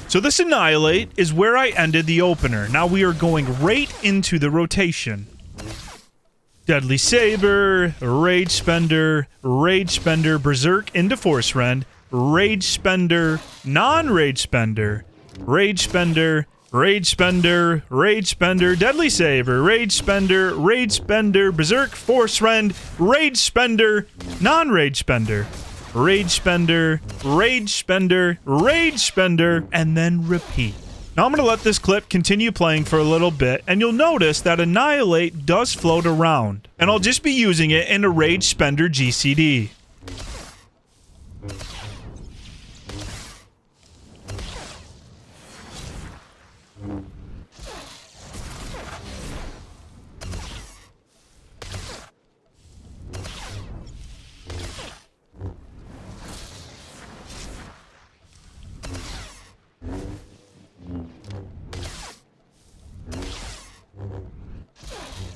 B: So this Annihilate is where I ended the opener. Now we are going right into the rotation. Deadly Saber, Rage Spender, Berserk into Force Rend, Rage Spender, Non-Rage Spender, Rage Spender, Rage Spender, Rage Spender, Deadly Saber, Rage Spender, Berserk, Force Rend, Rage Spender, Non-Rage Spender, Rage Spender, Rage Spender, Rage Spender, and then repeat. Now I'm going to let this clip continue playing for a little bit, and you'll notice that Annihilate does float around, and I'll just be using it in a Rage Spender GCD.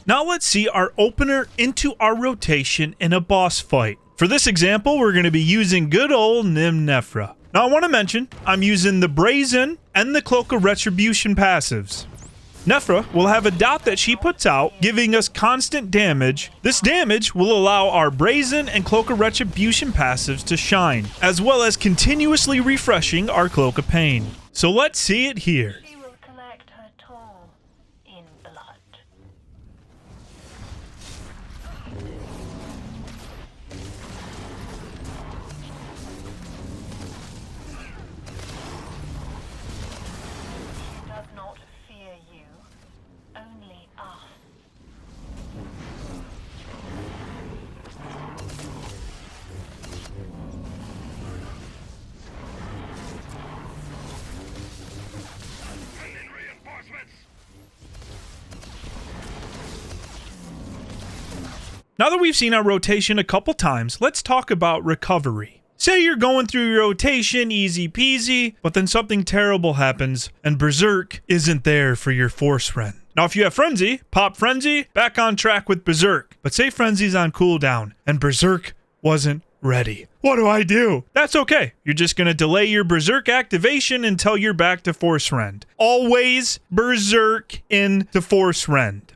B: Now let's see our opener into our rotation in a boss fight. For this example, we're going to be using good old Nymnefra. Now I want to mention, I'm using the Brazen and the Cloak of Retribution passives. Nefra will have a dot that she puts out, giving us constant damage. This damage will allow our Brazen and Cloak of Retribution passives to shine, as well as continuously refreshing our Cloak of Pain. So let's see it here.
C: She will collect her toll in blood. She does not fear you, only us.
B: Now that we've seen our rotation a couple times, let's talk about recovery. Say you're going through your rotation easy peasy, but then something terrible happens and Berserk isn't there for your Force Rend. Now if you have Frenzy, pop Frenzy, back on track with Berserk. But say Frenzy's on cooldown and Berserk wasn't ready. What do I do? That's okay. You're just going to delay your Berserk activation until you're back to Force Rend. Always Berserk into Force Rend.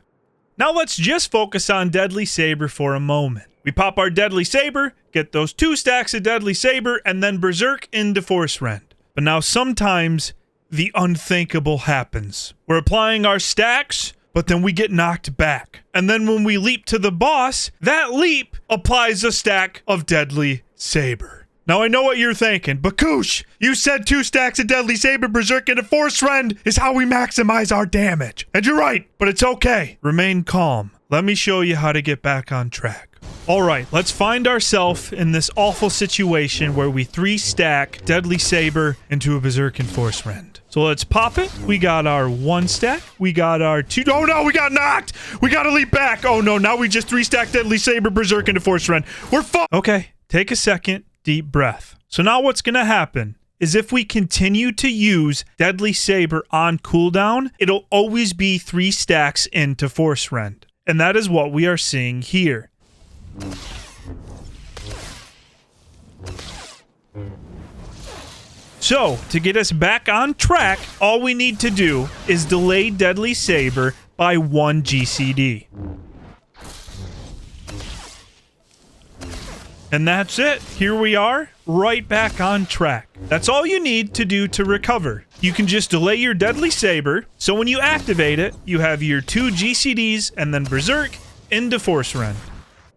B: Now let's just focus on Deadly Saber for a moment. We pop our Deadly Saber, get those 2 stacks of Deadly Saber, and then Berserk into Force Rend. But now sometimes the unthinkable happens. We're applying our stacks, but then we get knocked back. And then when we leap to the boss, that leap applies a stack of Deadly Saber. Now I know what you're thinking, but Cooosh, you said 2 stacks of Deadly Saber, Berserk, and a Force Rend is how we maximize our damage. And you're right, but it's okay. Remain calm. Let me show you how to get back on track. Alright, let's find ourselves in this awful situation where we 3-stack Deadly Saber into a Berserk and Force Rend. So let's pop it. We got our 1 stack. We got our 2. Oh no, we got knocked! We gotta leap back! Oh no, now we just 3-stack Deadly Saber, Berserk, into Force Rend. We're fucked! Okay. take a second, deep breath. So now what's going to happen is if we continue to use Deadly Saber on cooldown, it'll always be 3 stacks into Force Rend. And that is what we are seeing here. So, to get us back on track, all we need to do is delay Deadly Saber by 1 GCD. And that's it. Here we are, right back on track. That's all you need to do to recover. You can just delay your Deadly Saber, so when you activate it, you have your 2 GCDs and then Berserk into Force Rend.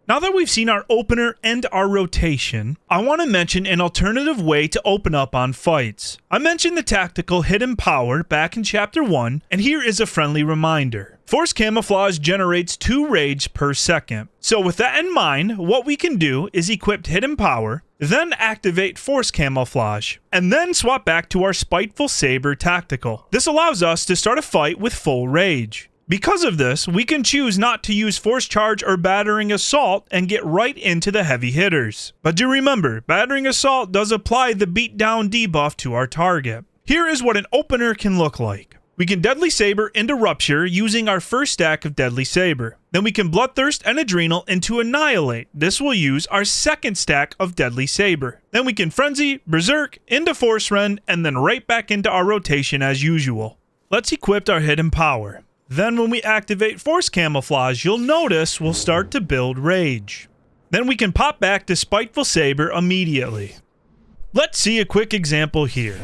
B: Now that we've seen our opener and our rotation, I want to mention an alternative way to open up on fights. I mentioned the tactical Hidden Power back in Chapter 1, and here is a friendly reminder. Force Camouflage generates 2 rage per second. So with that in mind, what we can do is equip Hidden Power, then activate Force Camouflage, and then swap back to our Spiteful Saber tactical. This allows us to start a fight with full rage. Because of this, we can choose not to use Force Charge or Battering Assault and get right into the heavy hitters. But do remember, Battering Assault does apply the beatdown debuff to our target. Here is what an opener can look like. We can Deadly Saber into Rupture using our first stack of Deadly Saber. Then we can Bloodthirst and Adrenal into Annihilate. This will use our second stack of Deadly Saber. Then we can Frenzy, Berserk, into Force Rend, and then right back into our rotation as usual. Let's equip our Hidden Power. Then when we activate Force Camouflage, you'll notice we'll start to build Rage. Then we can pop back to Spiteful Saber immediately. Let's see a quick example here.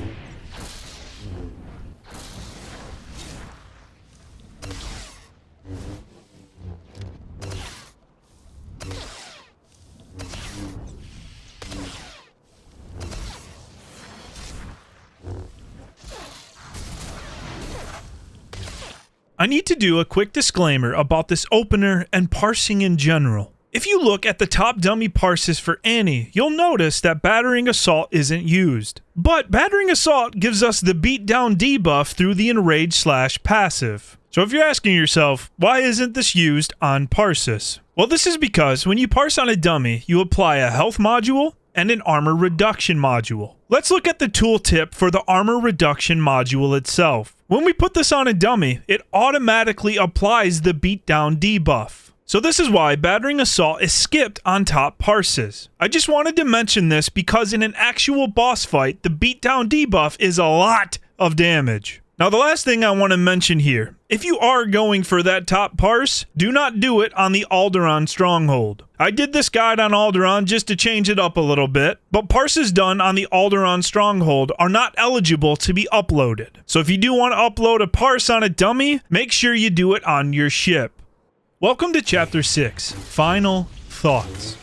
B: I need to do a quick disclaimer about this opener and parsing in general. If you look at the top dummy parses for Annie, you'll notice that Battering Assault isn't used. But Battering Assault gives us the beatdown debuff through the Enrage / passive. So if you're asking yourself, why isn't this used on parses? Well, this is because when you parse on a dummy, you apply a health module and an armor reduction module. Let's look at the tooltip for the armor reduction module itself. When we put this on a dummy, it automatically applies the beatdown debuff. So this is why Battering Assault is skipped on top parses. I just wanted to mention this because in an actual boss fight, the beatdown debuff is a lot of damage. Now the last thing I want to mention here, if you are going for that top parse, do not do it on the Alderaan Stronghold. I did this guide on Alderaan just to change it up a little bit, but parses done on the Alderaan Stronghold are not eligible to be uploaded. So if you do want to upload a parse on a dummy, make sure you do it on your ship. Welcome to Chapter 6, Final Thoughts.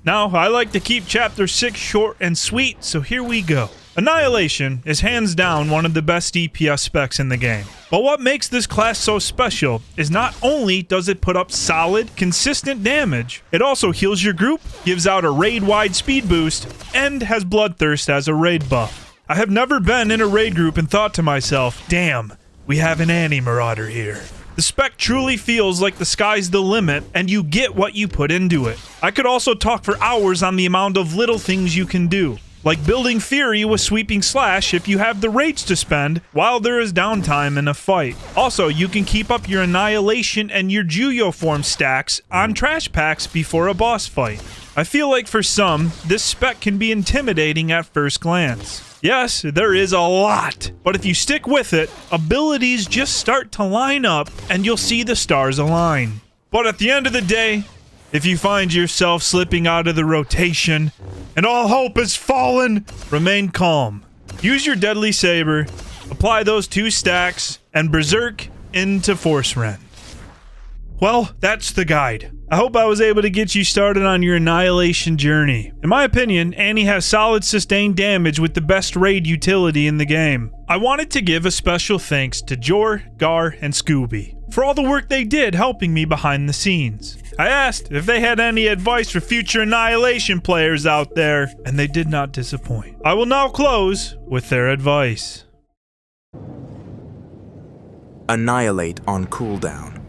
B: Now, I like to keep Chapter 6 short and sweet, so here we go. Annihilation is hands down one of the best DPS specs in the game. But what makes this class so special is not only does it put up solid, consistent damage, it also heals your group, gives out a raid-wide speed boost, and has Bloodthirst as a raid buff. I have never been in a raid group and thought to myself, damn, we have an Annie Marauder here. The spec truly feels like the sky's the limit, and you get what you put into it. I could also talk for hours on the amount of little things you can do. Like building Fury with Sweeping Slash if you have the rage to spend while there is downtime in a fight. Also, you can keep up your Annihilation and your Juyo form stacks on trash packs before a boss fight. I feel like for some, this spec can be intimidating at first glance. Yes, there is a lot, but if you stick with it, abilities just start to line up and you'll see the stars align. But at the end of the day, if you find yourself slipping out of the rotation and all hope has fallen, remain calm. Use your Deadly Saber, apply those 2 stacks, and Berserk into Force Rend. Well, that's the guide. I hope I was able to get you started on your Annihilation journey. In my opinion, Annie has solid sustained damage with the best raid utility in the game. I wanted to give a special thanks to Jor, Gar, and Scooby for all the work they did helping me behind the scenes. I asked if they had any advice for future Annihilation players out there, and they did not disappoint. I will now close with their advice.
A: Annihilate on cooldown.